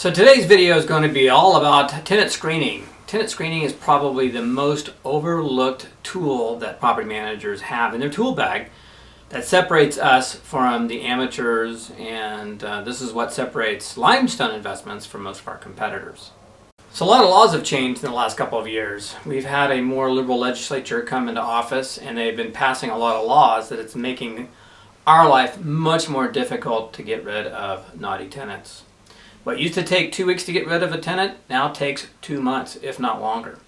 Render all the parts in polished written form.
So today's video is going to be all about tenant screening. Tenant screening is probably the most overlooked tool that property managers have in their tool bag that separates us from the amateurs, and this is what separates Limestone investments from most of our competitors. So a lot of laws have changed in the last couple of years. We've had a more liberal legislature come into office, and they've been passing a lot of laws that it's making our life much more difficult to get rid of naughty tenants. What used to take 2 weeks to get rid of a tenant now takes 2 months, if not longer.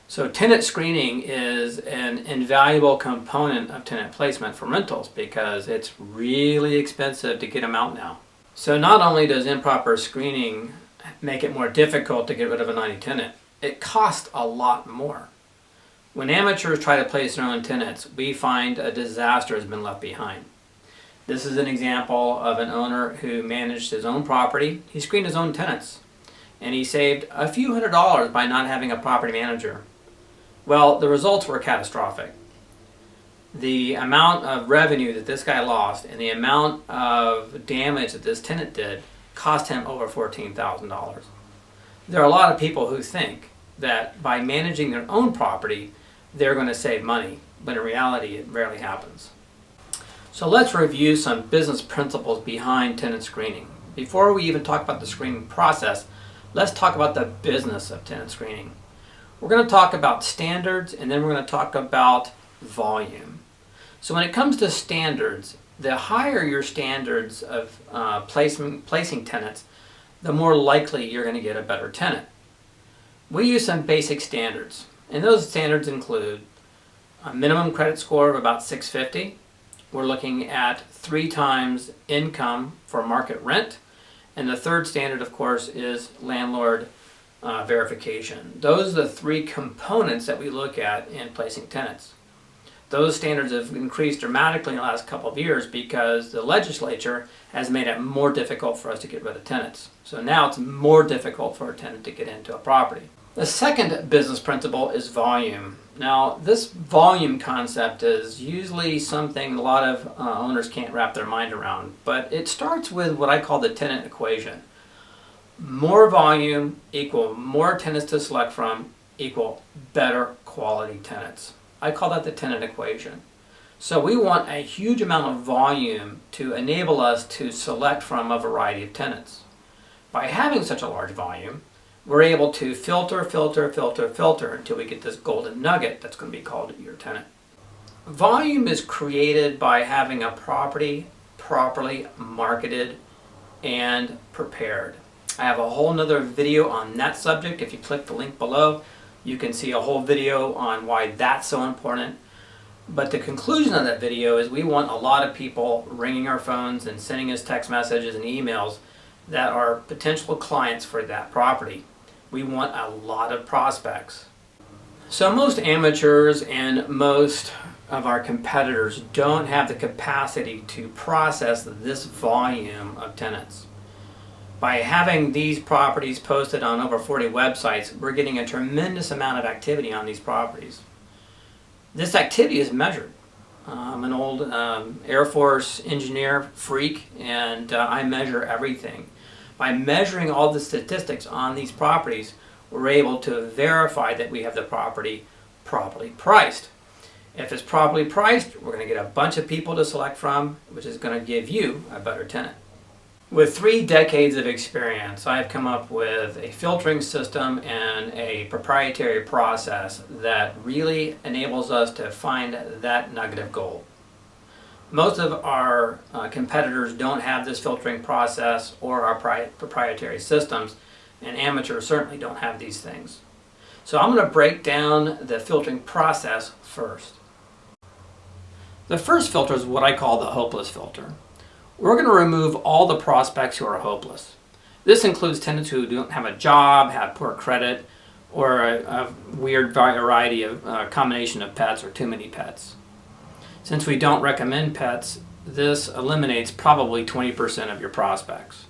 So tenant screening is an invaluable component of tenant placement for rentals because it's really expensive to get them out now. So not only does improper screening make it more difficult to get rid of a naughty tenant, it costs a lot more. When amateurs try to place their own tenants, we find a disaster has been left behind. This is an example of an owner who managed his own property. He screened his own tenants, and he saved a few $100s by not having a property manager. Well, the results were catastrophic. The amount of revenue that this guy lost and the amount of damage that this tenant did cost him over $14,000. There are a lot of people who think that by managing their own property, they're going to save money, but in reality, it rarely happens. So let's review some business principles behind tenant screening. Before we even talk about the screening process, let's talk about the business of tenant screening. We're going to talk about standards, and then we're going to talk about volume. So when it comes to standards, the higher your standards of placing tenants, the more likely you're going to get a better tenant. We use some basic standards, and those standards include a minimum credit score of about 650. We're looking at 3 times income for market rent. And the third standard, of course, is landlord verification. Those are the 3 components that we look at in placing tenants. Those standards have increased dramatically in the last couple of years because the legislature has made it more difficult for us to get rid of tenants. So now it's more difficult for a tenant to get into a property. The second business principle is volume. Now, this volume concept is usually something a lot of owners can't wrap their mind around, but it starts with what I call the tenant equation. More volume equal more tenants to select from equal better quality tenants. I call that the tenant equation. So we want a huge amount of volume to enable us to select from a variety of tenants. By having such a large volume, we're able to filter until we get this golden nugget that's going to be called your tenant. Volume is created by having a property properly marketed and prepared. I have a whole nother video on that subject. If you click the link below, you can see a whole video on why that's so important. But the conclusion of that video is we want a lot of people ringing our phones and sending us text messages and emails that are potential clients for that property. We want a lot of prospects. So most amateurs and most of our competitors don't have the capacity to process this volume of tenants. By having these properties posted on over 40 websites, we're getting a tremendous amount of activity on these properties. This activity is measured. I'm an old Air Force engineer freak, and I measure everything. By measuring all the statistics on these properties, we're able to verify that we have the property properly priced. If it's properly priced, we're going to get a bunch of people to select from, which is going to give you a better tenant. With 3 decades of experience, I've come up with a filtering system and a proprietary process that really enables us to find that nugget of gold. Most of our competitors don't have this filtering process or our proprietary systems, and amateurs certainly don't have these things. So I'm going to break down the filtering process first. The first filter is what I call the hopeless filter. We're going to remove all the prospects who are hopeless. This includes tenants who don't have a job, have poor credit, or a weird variety of combination of pets or too many pets. Since we don't recommend pets, this eliminates probably 20% of your prospects.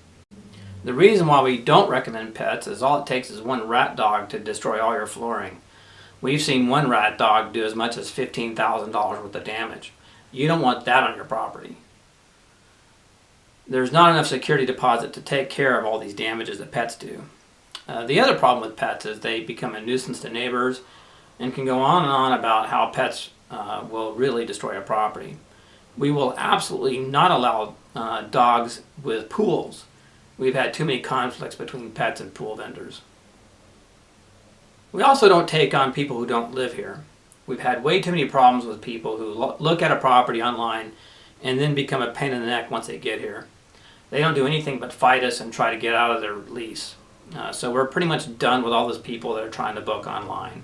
The reason why we don't recommend pets is all it takes is one rat dog to destroy all your flooring. We've seen one rat dog do as much as $15,000 worth of damage. You don't want that on your property. there's not enough security deposit to take care of all these damages that pets do. The other problem with pets is they become a nuisance to neighbors and can go on and on about how pets will really destroy a property. We will absolutely not allow dogs with pools. We've had too many conflicts between pets and pool vendors. We also don't take on people who don't live here. We've had way too many problems with people who look at a property online and then become a pain in the neck once they get here. They don't do anything but fight us and try to get out of their lease. So we're pretty much done with all those people that are trying to book online.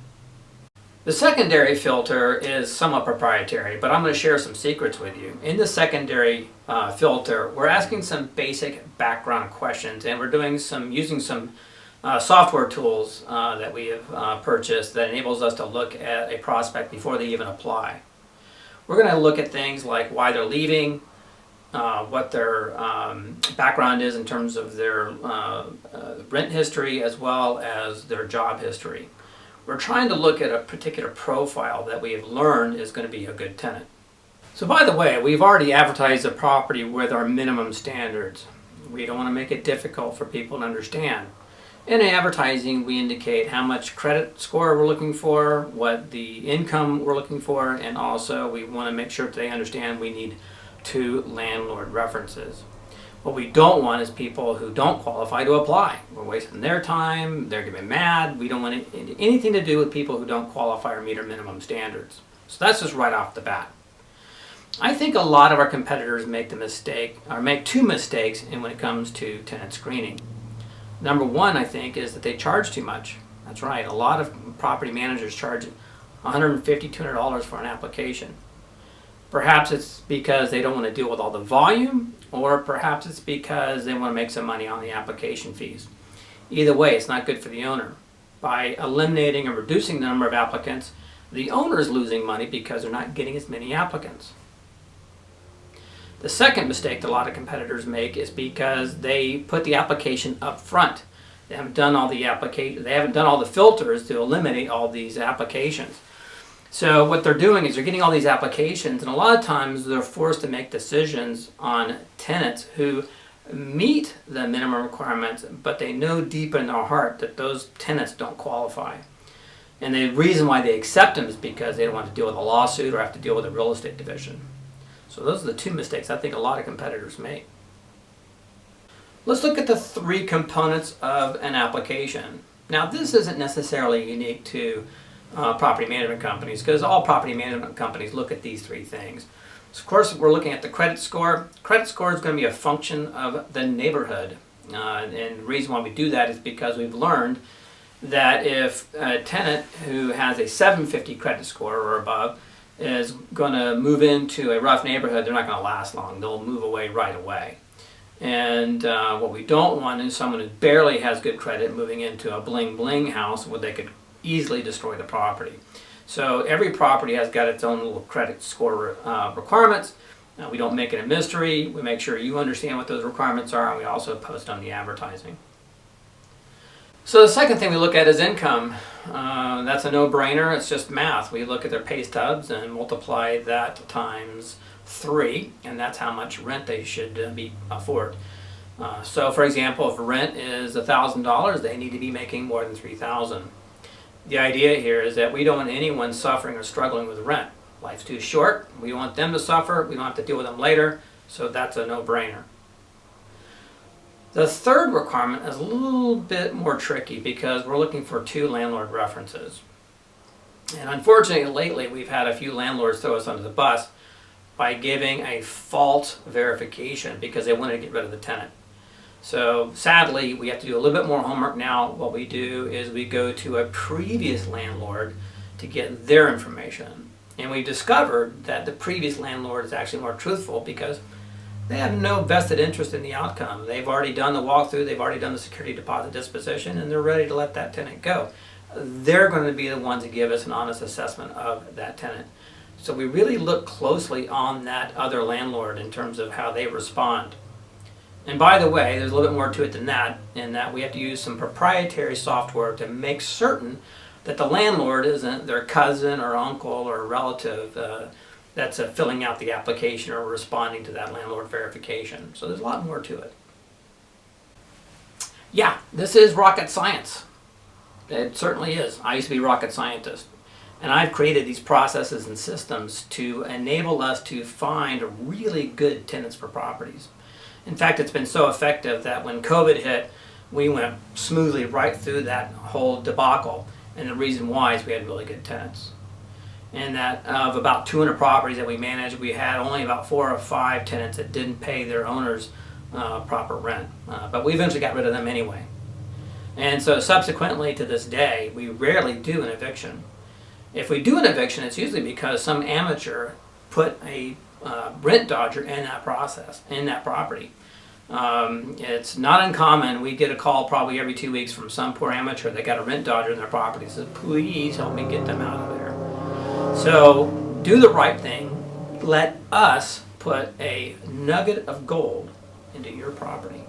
The secondary filter is somewhat proprietary, but I'm going to share some secrets with you. In the secondary filter, we're asking some basic background questions, and we're using some software tools that we have purchased that enables us to look at a prospect before they even apply. We're going to look at things like why they're leaving, what their background is in terms of their rent history as well as their job history. We're trying to look at a particular profile that we have learned is going to be a good tenant. So by the way, we've already advertised the property with our minimum standards. We don't want to make it difficult for people to understand. In advertising, we indicate how much credit score we're looking for, what the income we're looking for, and also we want to make sure that they understand we need 2 landlord references. What we don't want is people who don't qualify to apply. We're wasting their time, they're going to be mad. We don't want anything to do with people who don't qualify or meet our minimum standards. So that's just right off the bat. I think a lot of our competitors make the mistake, or make 2 mistakes when it comes to tenant screening. Number 1, I think, is that they charge too much. That's right, a lot of property managers charge $150, $200 for an application. Perhaps it's because they don't want to deal with all the volume, or perhaps it's because they want to make some money on the application fees. Either way, it's not good for the owner. By eliminating or reducing the number of applicants, the owner is losing money because they're not getting as many applicants. The second mistake that a lot of competitors make is because they put the application up front. They haven't done all the filters to eliminate all these applications. So what they're doing is they're getting all these applications, and a lot of times they're forced to make decisions on tenants who meet the minimum requirements, but they know deep in their heart that those tenants don't qualify. And the reason why they accept them is because they don't want to deal with a lawsuit or have to deal with a real estate division. So those are the 2 mistakes I think a lot of competitors make. Let's look at the 3 components of an application. Now this isn't necessarily unique to property management companies, because all property management companies look at these 3 things. So of course we're looking at the credit score. Credit score is going to be a function of the neighborhood, and the reason why we do that is because we've learned that if a tenant who has a 750 credit score or above is going to move into a rough neighborhood, they're not going to last long. They'll move away right away. And what we don't want is someone who barely has good credit moving into a bling bling house where they could easily destroy the property. So every property has got its own little credit score requirements. We don't make it a mystery. We make sure you understand what those requirements are, and we also post on the advertising. So the second thing we look at is income. That's a no-brainer. It's just math. We look at their pay stubs and multiply that times 3, and that's how much rent they should afford. So for example, if rent is $1,000, they need to be making more than $3,000. The idea here is that we don't want anyone suffering or struggling with rent. Life's too short. We want them to suffer. We don't have to deal with them later. So that's a no-brainer. The third requirement is a little bit more tricky because we're looking for 2 landlord references. And unfortunately, lately we've had a few landlords throw us under the bus by giving a false verification because they wanted to get rid of the tenant. So sadly, we have to do a little bit more homework now. What we do is we go to a previous landlord to get their information. And we discovered that the previous landlord is actually more truthful because they have no vested interest in the outcome. They've already done the walkthrough, they've already done the security deposit disposition, and they're ready to let that tenant go. They're going to be the ones that give us an honest assessment of that tenant. So we really look closely on that other landlord in terms of how they respond. And by the way, there's a little bit more to it than that, in that we have to use some proprietary software to make certain that the landlord isn't their cousin or uncle or relative that's filling out the application or responding to that landlord verification. So there's a lot more to it. Yeah, this is rocket science. It certainly is. I used to be a rocket scientist. And I've created these processes and systems to enable us to find really good tenants for properties. In fact, it's been so effective that when COVID hit, we went smoothly right through that whole debacle. And the reason why is we had really good tenants. And that of about 200 properties that we managed, we had only about 4 or 5 tenants that didn't pay their owners proper rent. But we eventually got rid of them anyway. And so subsequently to this day, we rarely do an eviction. If we do an eviction, it's usually because some amateur put a rent dodger in that process, in that property. It's not uncommon. We get a call probably every 2 weeks from some poor amateur that got a rent dodger in their property. Says, please help me get them out of there. So do the right thing. Let us put a nugget of gold into your property.